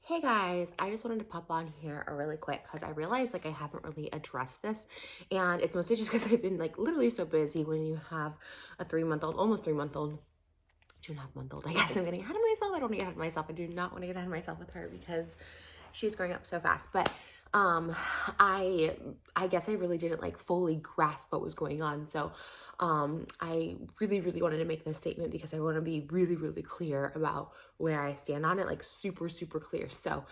Hey guys, I just wanted to pop on here really quick because I realized like I haven't really addressed this, and it's mostly just because I've been like literally so busy. When you have a 3-month-old, almost 3-month-old, 2.5-month-old, I guess I'm getting ahead of myself. I don't want to get ahead of myself. I do not want to get ahead of myself with her because she's growing up so fast. But um I guess I really didn't like fully grasp what was going on. So I really wanted to make this statement because I want to be really clear about where I stand on it, like super clear. So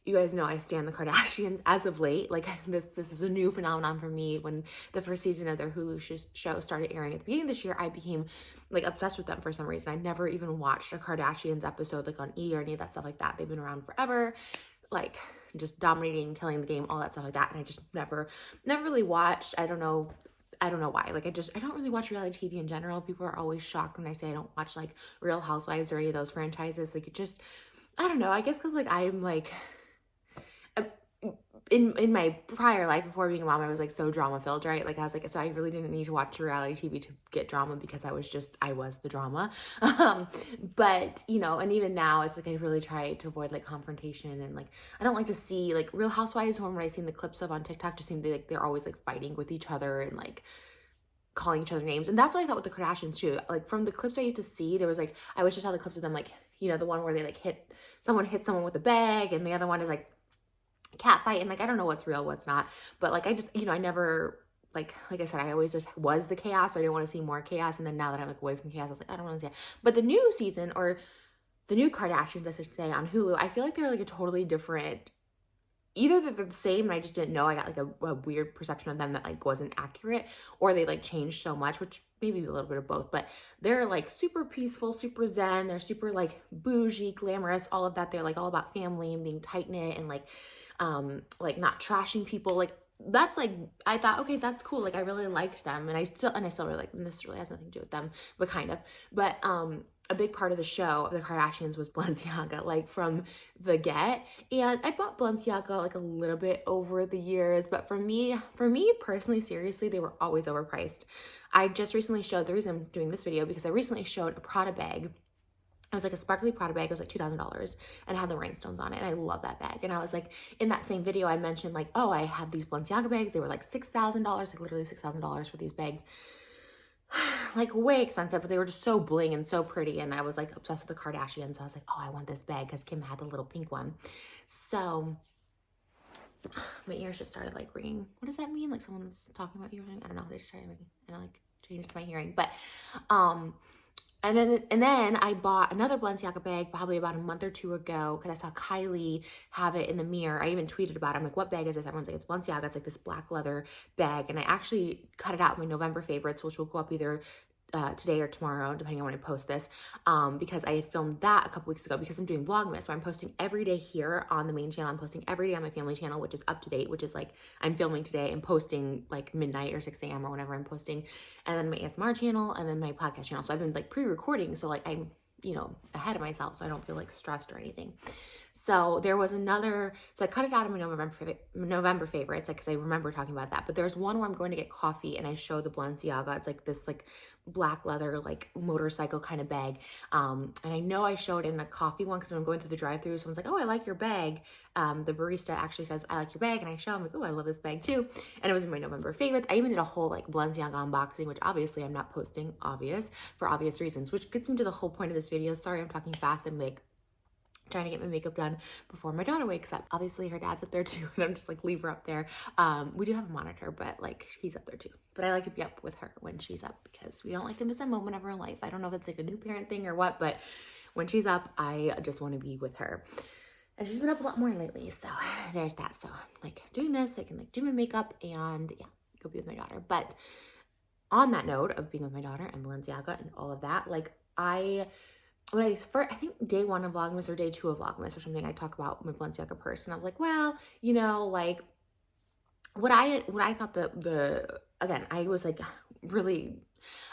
you guys know I stand the Kardashians as of late. Like this is a new phenomenon for me. When the first season of their Hulu show started airing at the beginning of this year, I became like obsessed with them for some reason. I never even watched a Kardashians episode like on E or any of that stuff like that. They've been around forever, like just dominating, killing the game, all that stuff like that. And I just never really watched. I don't know why. Like I don't really watch reality TV in general. People are always shocked when I say I don't watch like Real Housewives or any of those franchises. Like it just, I don't know. I guess because like I'm like in my prior life before being a mom, I was like so drama filled, right? Like I was like, so I really didn't need to watch reality TV to get drama because I was the drama. But you know, and even now it's like I really try to avoid like confrontation, and like I don't like to see like Real Housewives. When I seen the clips of on TikTok, just seem to be like they're always like fighting with each other and like calling each other names. And that's what I thought with the Kardashians too. Like from the clips I used to see, there was like I always just saw the clips of them like, you know, the one where they like hit someone with a bag, and the other one is like cat fight. And like I don't know what's real, what's not. But like I just, you know, I never like I said, I always just was the chaos. So I didn't want to see more chaos. And then now that I'm like away from chaos, I was like, I don't want to see it. But the new season, or the new Kardashians, I should say, on Hulu, I feel like they're like a totally different, either they're the same and I just didn't know. I got like a weird perception of them that like wasn't accurate, or they like changed so much, which maybe a little bit of both. But they're like super peaceful, super zen. They're super like bougie, glamorous, all of that. They're like all about family and being tight knit and like not trashing people. Like that's like, I thought, okay, that's cool. Like I really liked them, and I still really like them. This really has nothing to do with them, but kind of. But a big part of the show of the Kardashians was Balenciaga, like from the get. And I bought Balenciaga like a little bit over the years, but for me personally, seriously, they were always overpriced. I just recently showed, the reason I'm doing this video, because I recently showed a Prada bag. It was like a sparkly Prada bag. It was like $2,000 and it had the rhinestones on it. And I love that bag. And I was like, in that same video, I mentioned like, oh, I had these Balenciaga bags. They were like $6,000, like literally $6,000 for these bags. Like way expensive, but they were just so bling and so pretty. And I was like obsessed with the Kardashians. So I was like, oh, I want this bag because Kim had the little pink one. So my ears just started like ringing. What does that mean? Like someone's talking about you? I don't know. They just started ringing and I like changed my hearing. But and then I bought another Balenciaga bag probably about a month or two ago because I saw Kylie have it in the mirror. I even tweeted about it. I'm like, what bag is this? Everyone's like, it's Balenciaga. It's like this black leather bag. And I actually cut it out in my November favorites, which will go up either today or tomorrow, depending on when I post this, because I had filmed that a couple weeks ago because I'm doing vlogmas, where I'm posting every day here on the main channel. I'm posting every day on my family channel, which is up to date, which is like I'm filming today and posting like midnight or 6 a.m. or whenever I'm posting, and then my ASMR channel, and then my podcast channel. So I've been like pre-recording, so like I'm, you know, ahead of myself, so I don't feel like stressed or anything. So there was another, so I cut it out of my November favorites, like, cause I remember talking about that. But there's one where I'm going to get coffee and I show the Balenciaga. It's like this like black leather, like motorcycle kind of bag. And I know I showed in a coffee one, cause when I'm going through the drive-thru, someone's like, oh, I like your bag. The barista actually says, I like your bag. And I show, I'm like, oh, I love this bag too. And it was in my November favorites. I even did a whole like Balenciaga unboxing, which obviously I'm not posting, for obvious reasons, which gets me to the whole point of this video. Sorry, I'm talking fast. I'm like trying to get my makeup done before my daughter wakes up. Obviously her dad's up there too, and I'm just like, leave her up there. We do have a monitor, but like he's up there too. But I like to be up with her when she's up because we don't like to miss a moment of her life. I don't know if it's like a new parent thing or what, but when she's up, I just want to be with her. And she's been up a lot more lately, so there's that. So I'm like doing this, I can like do my makeup and yeah, go be with my daughter. But on that note of being with my daughter and Balenciaga and all of that, like I think day 1 of Vlogmas or day 2 of Vlogmas or something, I talk about my Balenciaga purse, and I was like, well, you know, like what I thought again, I was like really,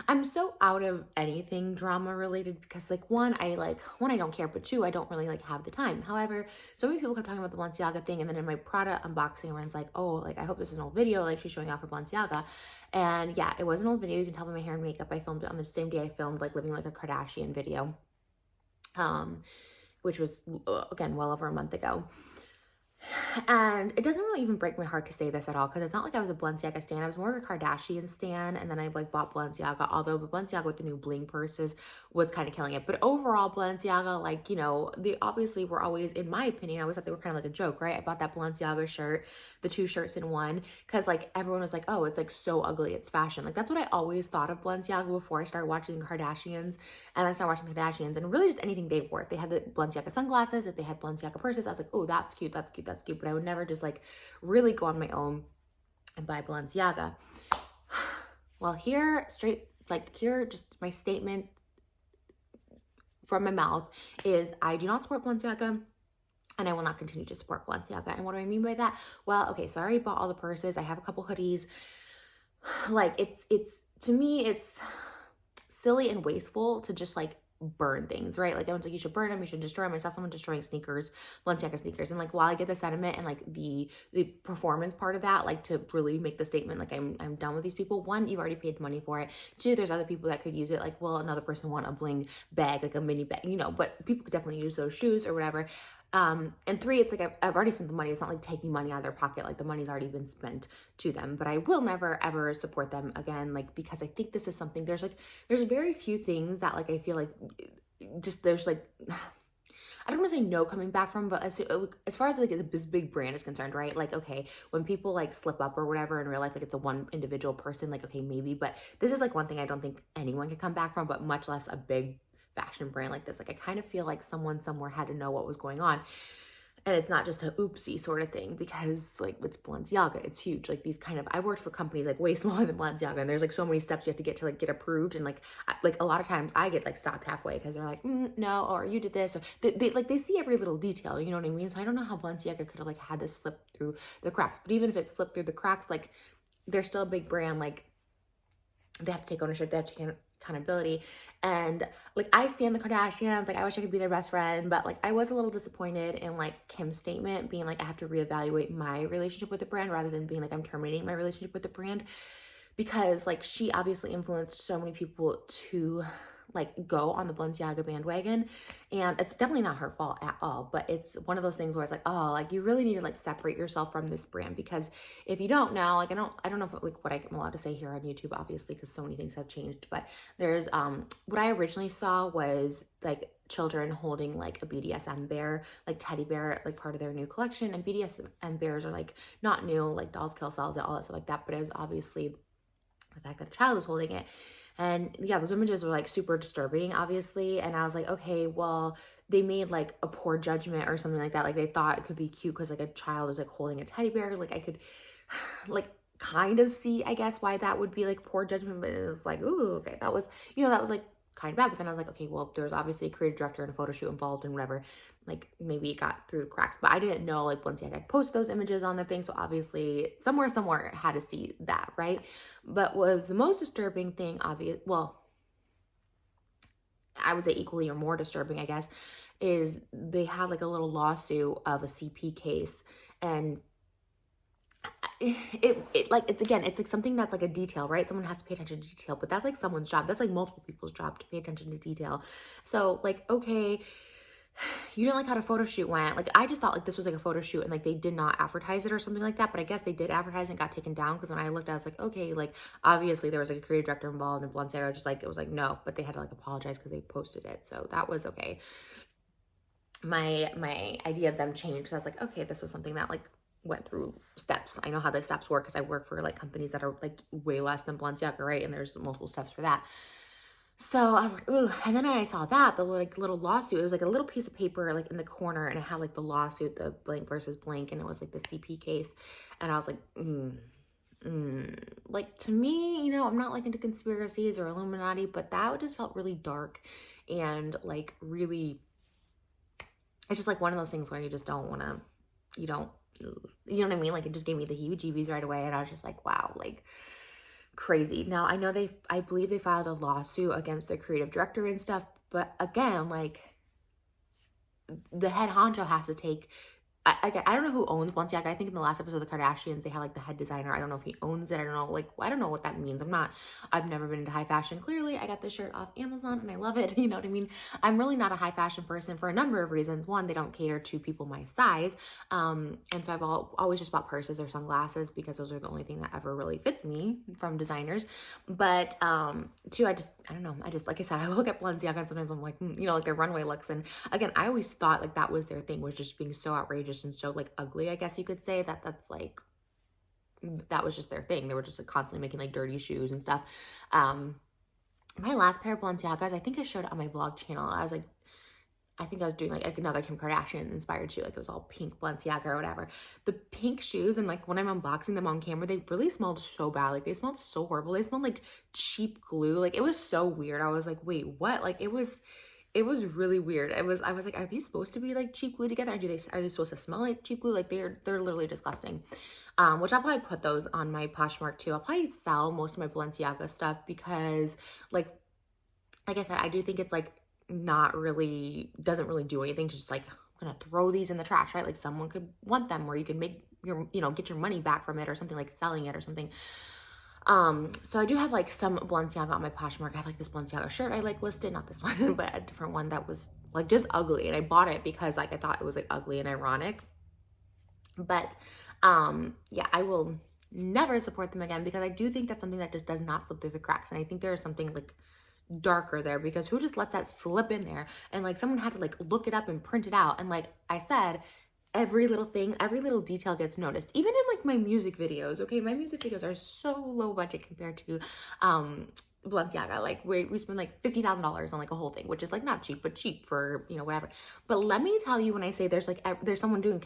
I'm so out of anything drama related because like one, I don't care, but 2, I don't really like have the time. However, so many people kept talking about the Balenciaga thing, and then in my Prada unboxing, everyone's like, oh, like I hope this is an old video, like she's showing off her Balenciaga. And yeah, it was an old video. You can tell by my hair and makeup. I filmed it on the same day I filmed like Living Like a Kardashian video. which was, again, well over a month ago. And it doesn't really even break my heart to say this at all, because it's not like I was a Balenciaga stan. I was more of a Kardashian stan, and then I like bought Balenciaga, although the Balenciaga with the new bling purses was kind of killing it. But overall, Balenciaga, like, you know, they obviously were always, in my opinion, I always thought they were kind of like a joke, right? I bought that Balenciaga shirt, the 2 shirts in one, because like everyone was like, oh, it's like so ugly, it's fashion. Like, that's what I always thought of Balenciaga before I started watching Kardashians, and I started watching Kardashians, and really just anything they wore. If they had the Balenciaga sunglasses, if they had Balenciaga purses, I was like, oh, that's cute, that's cute, that's cute. But I would never just like really go on my own and buy Balenciaga. Well, here, just my statement from my mouth is I do not support Balenciaga, and I will not continue to support Balenciaga. And what do I mean by that? Well, okay, so I already bought all the purses. I have a couple hoodies. Like, it's to me, it's silly and wasteful to just like burn things, right? Like, everyone's like, you should burn them, you should destroy them. I saw someone destroying sneakers, Balenciaga sneakers. And like, while I get the sentiment and like the performance part of that, like to really make the statement, like I'm done with these people. 1, you've already paid the money for it. 2, there's other people that could use it. Like, well, another person want a bling bag, like a mini bag, you know, but people could definitely use those shoes or whatever. And 3, it's like I've already spent the money. It's not like taking money out of their pocket. Like, the money's already been spent to them. But I will never ever support them again. Like, because I think this is something. There's very few things that like I feel like just there's like. I don't want to say no coming back from, but as far as like this big brand is concerned, right? Like, okay, when people like slip up or whatever in real life, like it's a one individual person, like, okay, maybe, but this is like one thing I don't think anyone can come back from, but much less a big fashion brand like this. Like, I kind of feel like someone somewhere had to know what was going on. And it's not just a oopsie sort of thing, because like it's Balenciaga, it's huge. Like, these kind of, I worked for companies like way smaller than Balenciaga, and there's like so many steps you have to get approved. And like a lot of times I get like stopped halfway because they're like, no, or you did this. Or they see every little detail, you know what I mean? So I don't know how Balenciaga could have like had this slip through the cracks. But even if it slipped through the cracks, like, they're still a big brand. Like, they have to take ownership, they have to take accountability. And like, I stand the Kardashians, like I wish I could be their best friend, but like I was a little disappointed in like Kim's statement being like, I have to reevaluate my relationship with the brand, rather than being like, I'm terminating my relationship with the brand, because like she obviously influenced so many people to like go on the Balenciaga bandwagon. And it's definitely not her fault at all, but it's one of those things where it's like, oh, like you really need to like separate yourself from this brand, because if you don't now, like I don't know if, like what I'm allowed to say here on YouTube, obviously, because so many things have changed, but there's what I originally saw was like children holding like a BDSM bear, like teddy bear, like part of their new collection. And BDSM bears are like not new, like Dolls Kill Sells it, all that stuff like that, but it was obviously the fact that a child was holding it. And yeah, those images were like super disturbing, obviously. And I was like, okay, well, they made like a poor judgment or something like that. Like, they thought it could be cute because like a child is like holding a teddy bear. Like, I could like kind of see, I guess, why that would be like poor judgment. But it was like, ooh, okay, that was, you know, that was like kind of bad. But then I was like, okay, well, there's obviously a creative director and a photo shoot involved and whatever. Like, maybe it got through the cracks. But I didn't know like Balenciaga had posted those images on the thing. So obviously somewhere had to see that, right? But was the most disturbing thing, well, I would say equally or more disturbing, I guess, is they had like a little lawsuit of a CP case. And it like, it's like something that's like a detail, right? Someone has to pay attention to detail, but that's like someone's job. That's like multiple people's job to pay attention to detail. So like, okay, you didn't like how the photo shoot went. Like, I just thought like this was like a photo shoot and like they did not advertise it or something like that. But I guess they did advertise and got taken down, because when I looked, I was like, okay, like obviously there was like a creative director involved, and Balenciaga just like, it was like, no, but they had to like apologize because they posted it. So that was okay. My idea of them changed, because I was like, okay, this was something that like went through steps. I know how the steps work, because I work for like companies that are like way less than Balenciaga, right? And there's multiple steps for that. So I was like, ooh. And then I saw that, the like little lawsuit, it was like a little piece of paper like in the corner, and it had like the lawsuit, the blank versus blank, and it was like the CP case. And I was like, like, to me, you know, I'm not like into conspiracies or Illuminati, but that just felt really dark and like really, it's just like one of those things where you just don't want to, you know what I mean? Like, it just gave me the heebie-jeebies right away. And I was just like, wow, like crazy. Now, I know I believe they filed a lawsuit against the creative director and stuff, but again, like, the head honcho has to take again, I don't know who owns Balenciaga. I think in the last episode of the Kardashians, they had like the head designer. I don't know if he owns it. I don't know, like, I don't know what that means. I've never been into high fashion. Clearly, I got this shirt off Amazon and I love it. You know what I mean? I'm really not a high fashion person for a number of reasons. One, they don't cater to people my size. And so I've always just bought purses or sunglasses because those are the only thing that ever really fits me from designers. But two, I don't know. Like I said, I look at Balenciaga and sometimes I'm like, you know, like their runway looks. And again, I always thought like that was their thing, was just being so outrageous and so like ugly, I guess you could say, that was just their thing. They were just like constantly making like dirty shoes and stuff. My last pair of Balenciagas, I think I showed it on my vlog channel. I think I was doing like another Kim Kardashian inspired shoe. Like it was all pink Balenciaga or whatever. The pink shoes, and like when I'm unboxing them on camera, they really smelled so bad. Like they smelled so horrible. They smelled like cheap glue. Like it was so weird. I was like, wait, what? Like it was really weird. I was like, are these supposed to be like cheap glue together? Are they supposed to smell like cheap glue? Like they're literally disgusting. Which I'll probably put those on my Poshmark too. I'll probably sell most of my Balenciaga stuff because like I said, I do think it's like doesn't really do anything to just like, I'm gonna throw these in the trash, right? Like someone could want them, or you could make get your money back from it or something, like selling it or something. So I do have like some Balenciaga on my Poshmark. I have like this Balenciaga shirt I like listed, not this one, but a different one that was like just ugly. And I bought it because like I thought it was like ugly and ironic. But yeah, I will never support them again because I do think that's something that just does not slip through the cracks. And I think there is something like darker there, because who just lets that slip in there? And like someone had to like look it up and print it out. And like I said, every little thing, every little detail gets noticed, even in like my music videos. Okay, my music videos are so low budget compared to Balenciaga. Like we spend like $50,000 on like a whole thing, which is like not cheap, but cheap for, you know, whatever. But let me tell you, when I say there's someone doing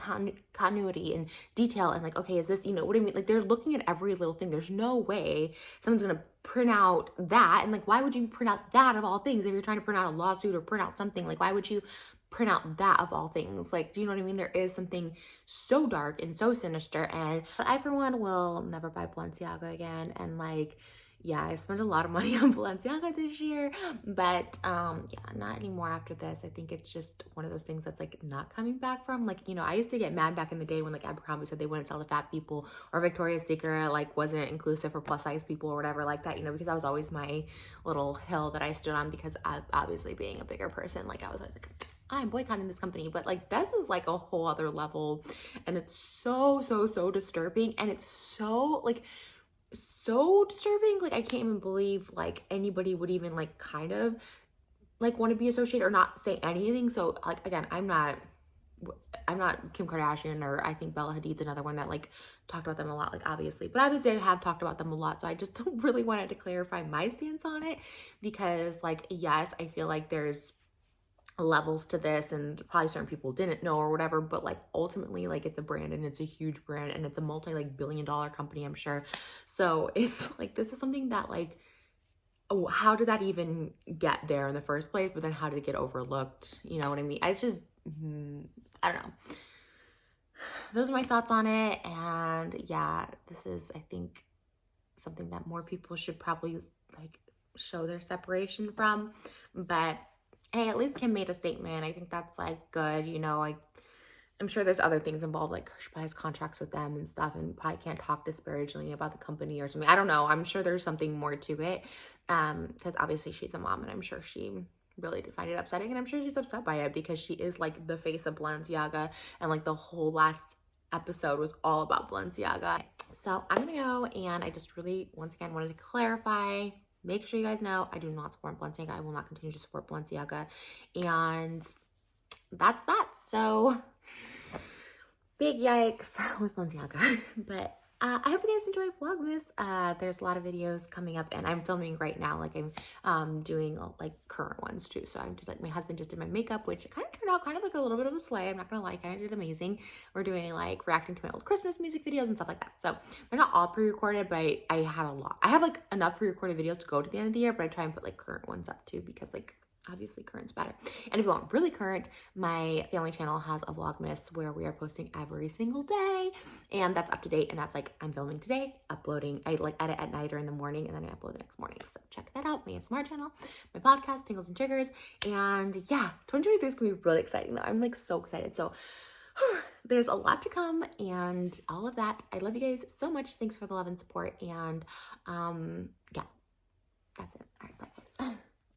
continuity and detail and like, okay, is this, you know what I mean? Like they're looking at every little thing. There's no way someone's gonna print out that. And like, why would you print out that of all things? If you're trying to print out a lawsuit or print out something, like why would you print out that of all things? Like, do you know what I mean? There is something so dark and so sinister. And I, for one, will never buy Balenciaga again. And like, yeah, I spent a lot of money on Balenciaga this year, but yeah, not anymore after this. I think it's just one of those things that's like not coming back from. Like, you know, I used to get mad back in the day when like Abercrombie said they wouldn't sell to fat people, or Victoria's Secret like wasn't inclusive for plus size people or whatever like that, you know, because that was always my little hill that I stood on, because obviously being a bigger person, like I was always like, I'm boycotting this company. But like this is like a whole other level, and it's so disturbing, and it's so disturbing. Like I can't even believe like anybody would even like kind of like want to be associated or not say anything. So like again, I'm not Kim Kardashian, or I think Bella Hadid's another one that like talked about them a lot, like obviously, but I would say I have talked about them a lot. So I just really wanted to clarify my stance on it, because like, yes, I feel like there's levels to this, and probably certain people didn't know or whatever, but like ultimately, like it's a brand, and it's a huge brand, and it's a multi-billion-dollar company, I'm sure. So it's like, this is something that like, oh, how did that even get there in the first place? But then how did it get overlooked? You know what I mean? It's just, I don't know. Those are my thoughts on it. And yeah, this is, I think, something that more people should probably like show their separation from. But hey, at least Kim made a statement. I think that's like good, you know. I'm sure there's other things involved, like she probably has contracts with them and stuff, and probably can't talk disparagingly about the company or something. I don't know. I'm sure there's something more to it, because obviously she's a mom, and I'm sure she really did find it upsetting, and I'm sure she's upset by it, because she is like the face of Balenciaga, and like the whole last episode was all about Balenciaga. So I'm gonna go, and I just really, once again, wanted to clarify. Make sure you guys know I do not support Balenciaga. I will not continue to support Balenciaga. And that's that. So big yikes with Balenciaga. But I hope you guys enjoy Vlogmas. There's a lot of videos coming up, and I'm filming right now. Like I'm doing like current ones too. So I'm just like, my husband just did my makeup, which kind of turned out kind of like a little bit of a slay. I'm not gonna lie, kind of did amazing. We're doing like reacting to my old Christmas music videos and stuff like that. So they're not all pre-recorded, but I had a lot. I have like enough pre-recorded videos to go to the end of the year, but I try and put like current ones up too, because like obviously current's better. And if you want really current, my family channel has a vlogmas where we are posting every single day, and that's up to date. And that's like, I'm filming today, uploading, I like edit at night or in the morning, and then I upload the next morning. So check that out. My ASMR channel, my podcast, Tingles and Triggers. And yeah, 2023 is gonna be really exciting though. I'm like so excited. So there's a lot to come and all of that. I love you guys so much. Thanks for the love and support. And yeah, that's it. All right, bye guys.